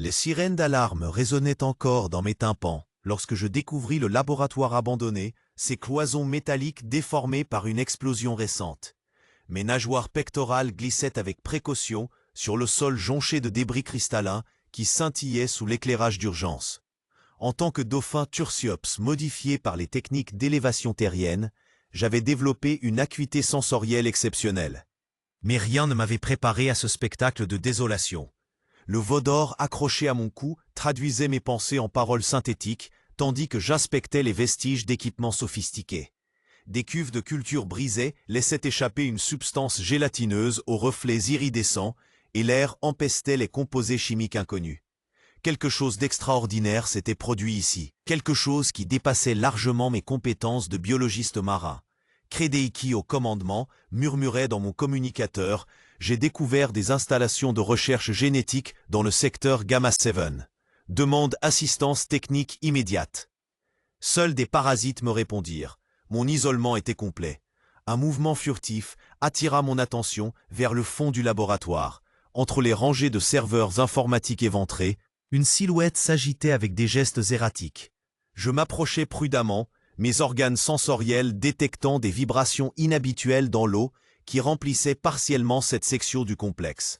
Les sirènes d'alarme résonnaient encore dans mes tympans lorsque je découvris le laboratoire abandonné, ses cloisons métalliques déformées par une explosion récente. Mes nageoires pectorales glissaient avec précaution sur le sol jonché de débris cristallins qui scintillaient sous l'éclairage d'urgence. En tant que dauphin Tursiops modifié par les techniques d'élévation terrienne, j'avais développé une acuité sensorielle exceptionnelle. Mais rien ne m'avait préparé à ce spectacle de désolation. Le veau d'or accroché à mon cou traduisait mes pensées en paroles synthétiques, tandis que j'inspectais les vestiges d'équipements sophistiqués. Des cuves de culture brisées laissaient échapper une substance gélatineuse aux reflets iridescents, et l'air empestait les composés chimiques inconnus. Quelque chose d'extraordinaire s'était produit ici, quelque chose qui dépassait largement mes compétences de biologiste marin. Crédeiki au commandement murmurait dans mon communicateur « J'ai découvert des installations de recherche génétique dans le secteur Gamma 7. Demande assistance technique immédiate. » Seuls des parasites me répondirent. Mon isolement était complet. Un mouvement furtif attira mon attention vers le fond du laboratoire. Entre les rangées de serveurs informatiques éventrés, une silhouette s'agitait avec des gestes erratiques. Je m'approchai prudemment, mes organes sensoriels détectant des vibrations inhabituelles dans l'eau qui remplissaient partiellement cette section du complexe.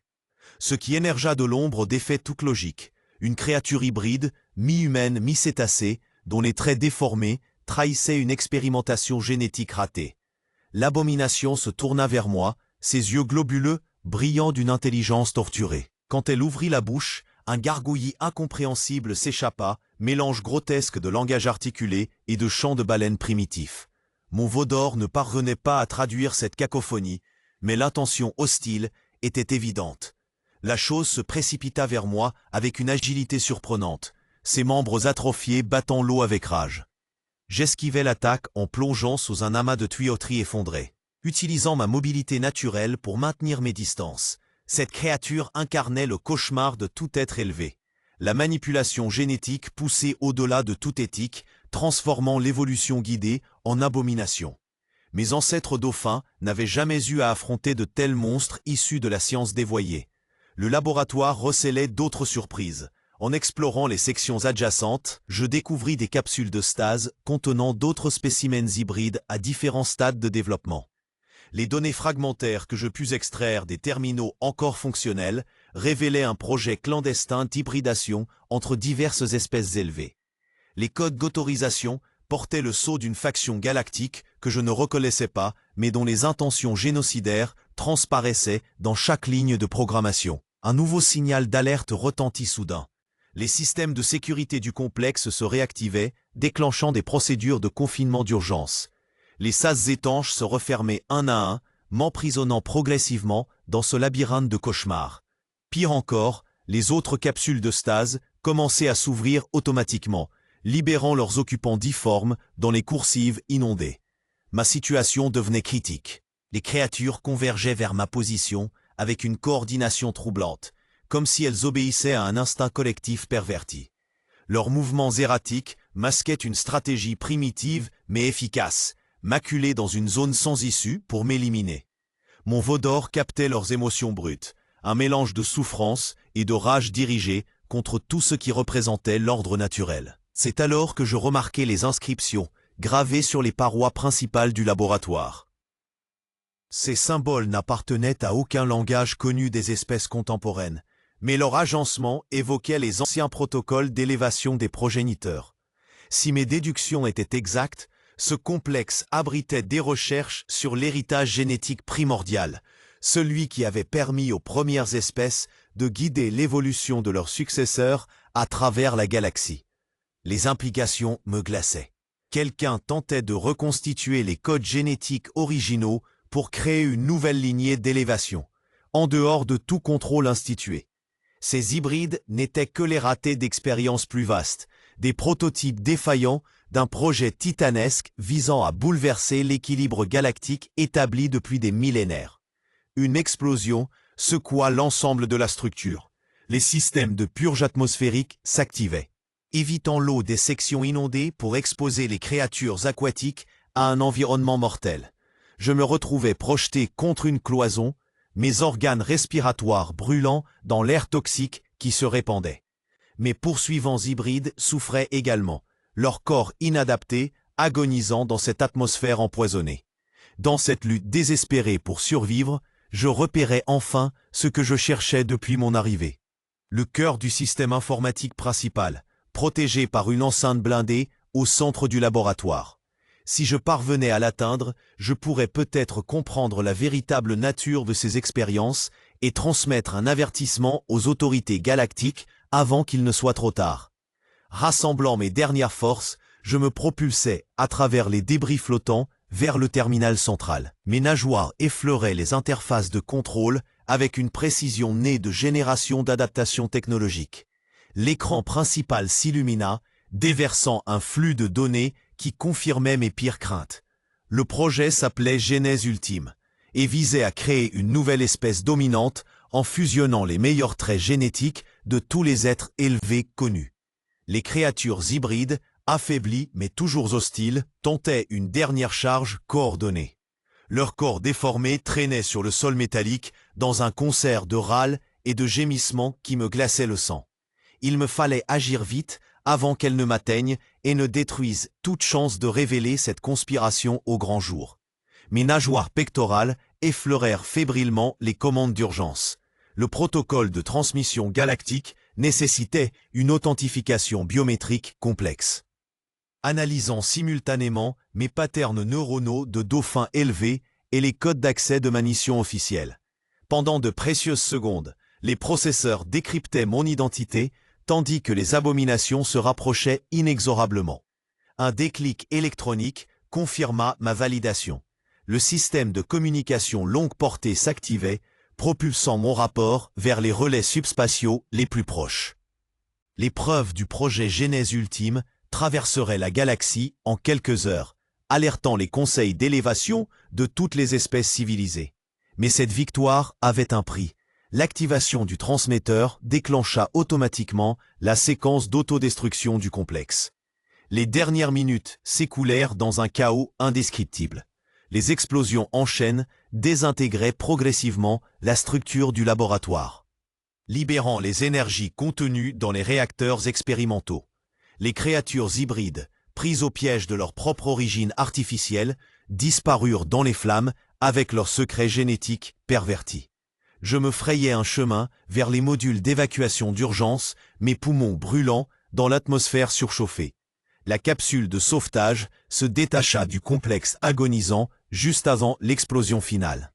Ce qui émergea de l'ombre défait toute logique. Une créature hybride, mi-humaine, mi-cétacée, dont les traits déformés trahissaient une expérimentation génétique ratée. L'abomination se tourna vers moi, ses yeux globuleux, brillant d'une intelligence torturée. Quand elle ouvrit la bouche, un gargouillis incompréhensible s'échappa, mélange grotesque de langage articulé et de chants de baleines primitifs. Mon veau d'or ne parvenait pas à traduire cette cacophonie, mais l'intention hostile était évidente. La chose se précipita vers moi avec une agilité surprenante, ses membres atrophiés battant l'eau avec rage. J'esquivai l'attaque en plongeant sous un amas de tuyauterie effondré, utilisant ma mobilité naturelle pour maintenir mes distances. Cette créature incarnait le cauchemar de tout être élevé. La manipulation génétique poussée au-delà de toute éthique, transformant l'évolution guidée en abomination. Mes ancêtres dauphins n'avaient jamais eu à affronter de tels monstres issus de la science dévoyée. Le laboratoire recélait d'autres surprises. En explorant les sections adjacentes, je découvris des capsules de stase contenant d'autres spécimens hybrides à différents stades de développement. Les données fragmentaires que je pus extraire des terminaux encore fonctionnels révélaient un projet clandestin d'hybridation entre diverses espèces élevées. Les codes d'autorisation portaient le sceau d'une faction galactique que je ne reconnaissais pas, mais dont les intentions génocidaires transparaissaient dans chaque ligne de programmation. Un nouveau signal d'alerte retentit soudain. Les systèmes de sécurité du complexe se réactivaient, déclenchant des procédures de confinement d'urgence. Les sas étanches se refermaient un à un, m'emprisonnant progressivement dans ce labyrinthe de cauchemars. Pire encore, les autres capsules de stase commençaient à s'ouvrir automatiquement, libérant leurs occupants difformes dans les coursives inondées. Ma situation devenait critique. Les créatures convergeaient vers ma position avec une coordination troublante, comme si elles obéissaient à un instinct collectif perverti. Leurs mouvements erratiques masquaient une stratégie primitive mais efficace, maculée dans une zone sans issue pour m'éliminer. Mon veau d'or captait leurs émotions brutes, un mélange de souffrance et de rage dirigée contre tout ce qui représentait l'ordre naturel. C'est alors que je remarquai les inscriptions gravées sur les parois principales du laboratoire. Ces symboles n'appartenaient à aucun langage connu des espèces contemporaines, mais leur agencement évoquait les anciens protocoles d'élévation des progéniteurs. Si mes déductions étaient exactes, ce complexe abritait des recherches sur l'héritage génétique primordial, celui qui avait permis aux premières espèces de guider l'évolution de leurs successeurs à travers la galaxie. Les implications me glaçaient. Quelqu'un tentait de reconstituer les codes génétiques originaux pour créer une nouvelle lignée d'élévation, en dehors de tout contrôle institué. Ces hybrides n'étaient que les ratés d'expériences plus vastes, des prototypes défaillants d'un projet titanesque visant à bouleverser l'équilibre galactique établi depuis des millénaires. Une explosion secoua l'ensemble de la structure. Les systèmes de purge atmosphérique s'activaient, évitant l'eau des sections inondées pour exposer les créatures aquatiques à un environnement mortel. Je me retrouvais projeté contre une cloison, mes organes respiratoires brûlant dans l'air toxique qui se répandait. mes poursuivants hybrides souffraient également, leur corps inadapté, agonisant dans cette atmosphère empoisonnée. Dans cette lutte désespérée pour survivre, je repérais enfin ce que je cherchais depuis mon arrivée. Le cœur du système informatique principal, protégé par une enceinte blindée au centre du laboratoire. Si je parvenais à l'atteindre, je pourrais peut-être comprendre la véritable nature de ces expériences et transmettre un avertissement aux autorités galactiques avant qu'il ne soit trop tard. Rassemblant mes dernières forces, je me propulsais, à travers les débris flottants, vers le terminal central. Mes nageoires effleuraient les interfaces de contrôle avec une précision née de générations d'adaptation technologique. L'écran principal s'illumina, déversant un flux de données qui confirmait mes pires craintes. Le projet s'appelait Genèse Ultime et visait à créer une nouvelle espèce dominante en fusionnant les meilleurs traits génétiques de tous les êtres élevés connus. Les créatures hybrides, affaiblies mais toujours hostiles, tentaient une dernière charge coordonnée. Leurs corps déformés traînaient sur le sol métallique dans un concert de râles et de gémissements qui me glaçaient le sang. Il me fallait agir vite avant qu'elles ne m'atteignent et ne détruisent toute chance de révéler cette conspiration au grand jour. Mes nageoires pectorales effleurèrent fébrilement les commandes d'urgence. Le protocole de transmission galactique nécessitait une authentification biométrique complexe. Analysant simultanément mes patterns neuronaux de dauphins élevés et les codes d'accès de ma mission officielle. Pendant de précieuses secondes, les processeurs décryptaient mon identité, tandis que les abominations se rapprochaient inexorablement. Un déclic électronique confirma ma validation. Le système de communication longue portée s'activait, propulsant mon rapport vers les relais subspatiaux les plus proches. Les preuves du projet Genèse Ultime traverseraient la galaxie en quelques heures, alertant les conseils d'élévation de toutes les espèces civilisées. Mais cette victoire avait un prix. L'activation du transmetteur déclencha automatiquement la séquence d'autodestruction du complexe. Les dernières minutes s'écoulèrent dans un chaos indescriptible. Les explosions en chaîne désintégraient progressivement la structure du laboratoire, libérant les énergies contenues dans les réacteurs expérimentaux. Les créatures hybrides, prises au piège de leur propre origine artificielle, disparurent dans les flammes avec leurs secrets génétiques pervertis. Je me frayais un chemin vers les modules d'évacuation d'urgence, mes poumons brûlants dans l'atmosphère surchauffée. La capsule de sauvetage se détacha du complexe agonisant juste avant l'explosion finale.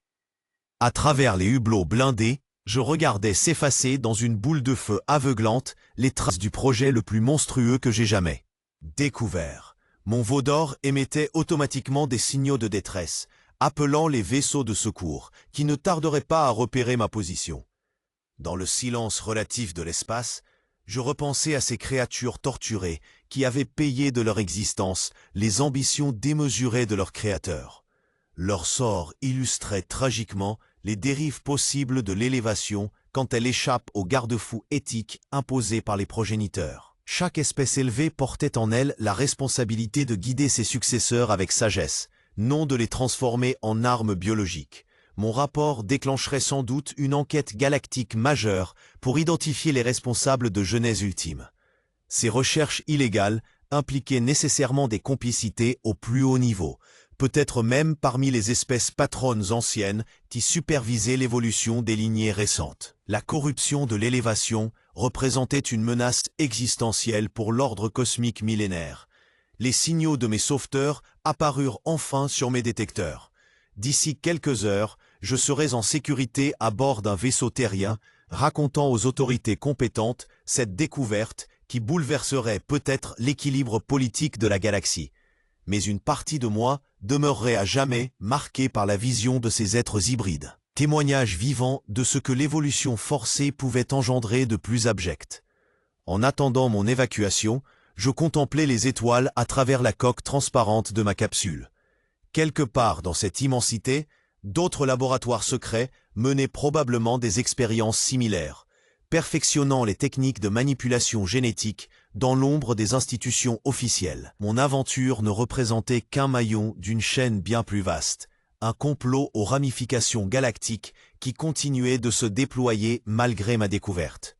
À travers les hublots blindés, je regardais s'effacer dans une boule de feu aveuglante les traces du projet le plus monstrueux que j'ai jamais découvert. Mon veau d'or émettait automatiquement des signaux de détresse, appelant les vaisseaux de secours, qui ne tarderaient pas à repérer ma position. Dans le silence relatif de l'espace, je repensais à ces créatures torturées qui avaient payé de leur existence les ambitions démesurées de leur créateur. Leur sort illustrait tragiquement les dérives possibles de l'élévation quand elle échappe aux garde-fous éthiques imposés par les progéniteurs. Chaque espèce élevée portait en elle la responsabilité de guider ses successeurs avec sagesse, non de les transformer en armes biologiques. Mon rapport déclencherait sans doute une enquête galactique majeure pour identifier les responsables de Genèse Ultime. Ces recherches illégales impliquaient nécessairement des complicités au plus haut niveau, peut-être même parmi les espèces patronnes anciennes qui supervisaient l'évolution des lignées récentes. La corruption de l'élévation représentait une menace existentielle pour l'ordre cosmique millénaire. Les signaux de mes sauveteurs apparurent enfin sur mes détecteurs. D'ici quelques heures, je serais en sécurité à bord d'un vaisseau terrien, racontant aux autorités compétentes cette découverte qui bouleverserait peut-être l'équilibre politique de la galaxie. Mais une partie de moi demeurerait à jamais marquée par la vision de ces êtres hybrides. Témoignage vivant de ce que l'évolution forcée pouvait engendrer de plus abject. En attendant mon évacuation, je contemplais les étoiles à travers la coque transparente de ma capsule. Quelque part dans cette immensité, d'autres laboratoires secrets menaient probablement des expériences similaires, perfectionnant les techniques de manipulation génétique dans l'ombre des institutions officielles. Mon aventure ne représentait qu'un maillon d'une chaîne bien plus vaste, un complot aux ramifications galactiques qui continuait de se déployer malgré ma découverte.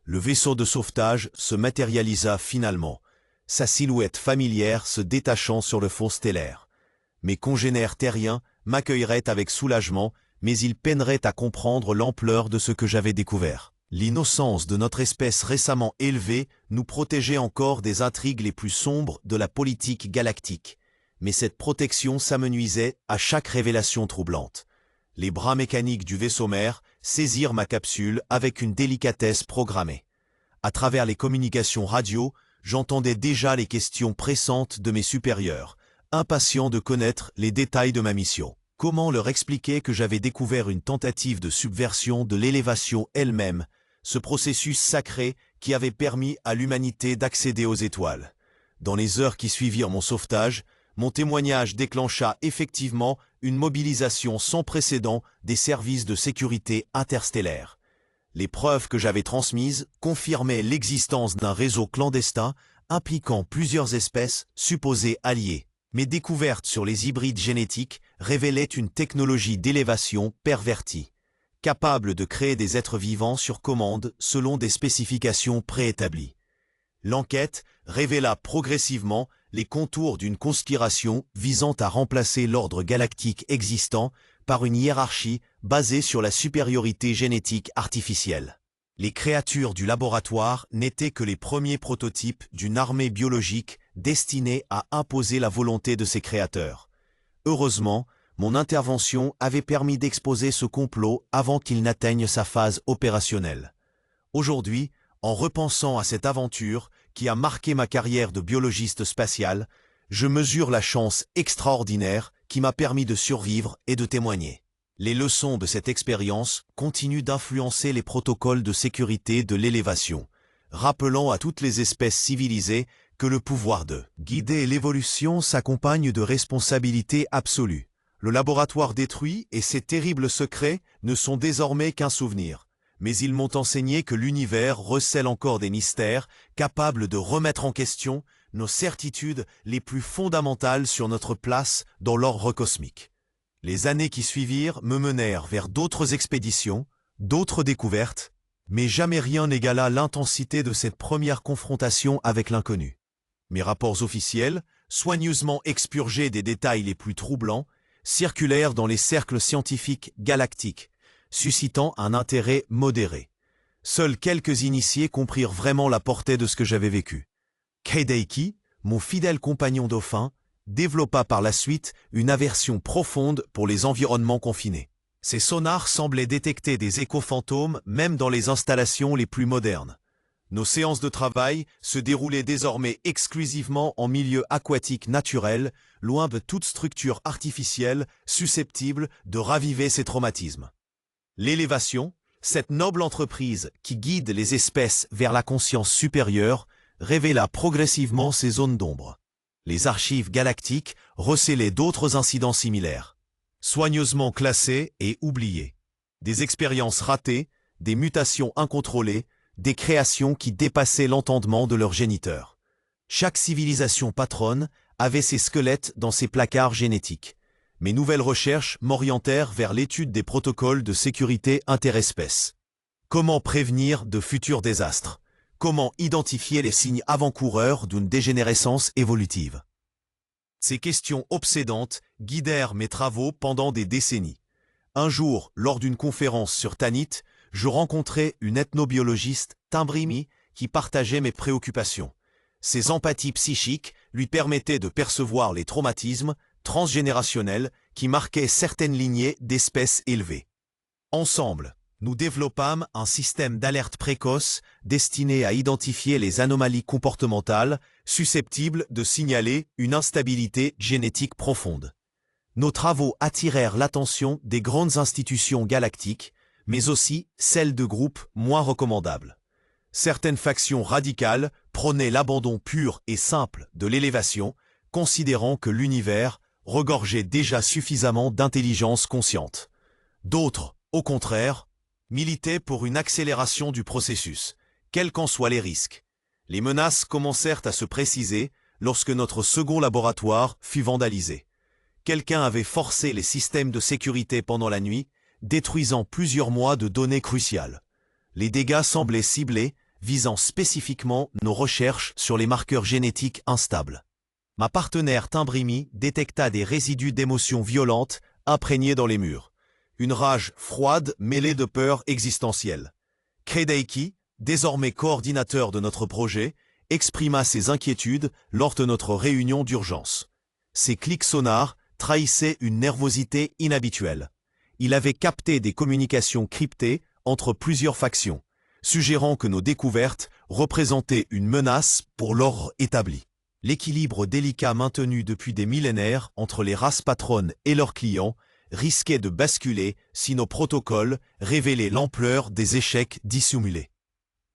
Le vaisseau de sauvetage se matérialisa finalement, sa silhouette familière se détachant sur le fond stellaire. Mes congénères terriens m'accueilleraient avec soulagement, mais ils peineraient à comprendre l'ampleur de ce que j'avais découvert. L'innocence de notre espèce récemment élevée nous protégeait encore des intrigues les plus sombres de la politique galactique. Mais cette protection s'amenuisait à chaque révélation troublante. Les bras mécaniques du vaisseau mère saisirent ma capsule avec une délicatesse programmée. À travers les communications radio, j'entendais déjà les questions pressantes de mes supérieurs, impatients de connaître les détails de ma mission. Comment leur expliquer que j'avais découvert une tentative de subversion de l'élévation elle-même, ce processus sacré qui avait permis à l'humanité d'accéder aux étoiles? Dans les heures qui suivirent mon sauvetage, mon témoignage déclencha effectivement une mobilisation sans précédent des services de sécurité interstellaire. Les preuves que j'avais transmises confirmaient l'existence d'un réseau clandestin impliquant plusieurs espèces supposées alliées. Mes découvertes sur les hybrides génétiques révélaient une technologie d'élévation pervertie, capable de créer des êtres vivants sur commande selon des spécifications préétablies. L'enquête révéla progressivement les contours d'une conspiration visant à remplacer l'ordre galactique existant par une hiérarchie basée sur la supériorité génétique artificielle. Les créatures du laboratoire n'étaient que les premiers prototypes d'une armée biologique destinée à imposer la volonté de ses créateurs. Heureusement, mon intervention avait permis d'exposer ce complot avant qu'il n'atteigne sa phase opérationnelle. Aujourd'hui, en repensant à cette aventure qui a marqué ma carrière de biologiste spatial, je mesure la chance extraordinaire qui m'a permis de survivre et de témoigner. Les leçons de cette expérience continuent d'influencer les protocoles de sécurité de l'élévation, rappelant à toutes les espèces civilisées que le pouvoir de guider l'évolution s'accompagne de responsabilités absolues. Le laboratoire détruit et ses terribles secrets ne sont désormais qu'un souvenir. Mais ils m'ont enseigné que l'univers recèle encore des mystères capables de remettre en question nos certitudes les plus fondamentales sur notre place dans l'ordre cosmique. Les années qui suivirent me menèrent vers d'autres expéditions, d'autres découvertes, mais jamais rien n'égala l'intensité de cette première confrontation avec l'inconnu. Mes rapports officiels, soigneusement expurgés des détails les plus troublants, circulèrent dans les cercles scientifiques galactiques, suscitant un intérêt modéré. Seuls quelques initiés comprirent vraiment la portée de ce que j'avais vécu. Keideiki, mon fidèle compagnon dauphin, développa par la suite une aversion profonde pour les environnements confinés. Ses sonars semblaient détecter des échos fantômes même dans les installations les plus modernes. Nos séances de travail se déroulaient désormais exclusivement en milieu aquatique naturel, loin de toute structure artificielle susceptible de raviver ces traumatismes. L'élévation, cette noble entreprise qui guide les espèces vers la conscience supérieure, révéla progressivement ces zones d'ombre. Les archives galactiques recélaient d'autres incidents similaires, soigneusement classés et oubliés. Des expériences ratées, des mutations incontrôlées, des créations qui dépassaient l'entendement de leurs géniteurs. Chaque civilisation patronne avait ses squelettes dans ses placards génétiques. Mes nouvelles recherches m'orientèrent vers l'étude des protocoles de sécurité interespèces. Comment prévenir de futurs désastres? Comment identifier les signes avant-coureurs d'une dégénérescence évolutive? Ces questions obsédantes guidèrent mes travaux pendant des décennies. Un jour, lors d'une conférence sur Tanit, je rencontrai une ethnobiologiste, Timbrimi, qui partageait mes préoccupations. Ses empathies psychiques lui permettaient de percevoir les traumatismes transgénérationnels qui marquaient certaines lignées d'espèces élevées. Ensemble, nous développâmes un système d'alerte précoce destiné à identifier les anomalies comportementales susceptibles de signaler une instabilité génétique profonde. Nos travaux attirèrent l'attention des grandes institutions galactiques, mais aussi celles de groupes moins recommandables. Certaines factions radicales prônaient l'abandon pur et simple de l'élévation, considérant que l'univers regorgeait déjà suffisamment d'intelligence consciente. D'autres, au contraire, militaient pour une accélération du processus, quels qu'en soient les risques. Les menaces commencèrent à se préciser lorsque notre second laboratoire fut vandalisé. Quelqu'un avait forcé les systèmes de sécurité pendant la nuit, détruisant plusieurs mois de données cruciales. Les dégâts semblaient ciblés, visant spécifiquement nos recherches sur les marqueurs génétiques instables. Ma partenaire Timbrimi détecta des résidus d'émotions violentes imprégnés dans les murs. Une rage froide mêlée de peur existentielle. Kredeiki, désormais coordinateur de notre projet, exprima ses inquiétudes lors de notre réunion d'urgence. Ses clics sonars trahissaient une nervosité inhabituelle. Il avait capté des communications cryptées entre plusieurs factions, suggérant que nos découvertes représentaient une menace pour l'ordre établi. L'équilibre délicat maintenu depuis des millénaires entre les races patronnes et leurs clients risquait de basculer si nos protocoles révélaient l'ampleur des échecs dissimulés.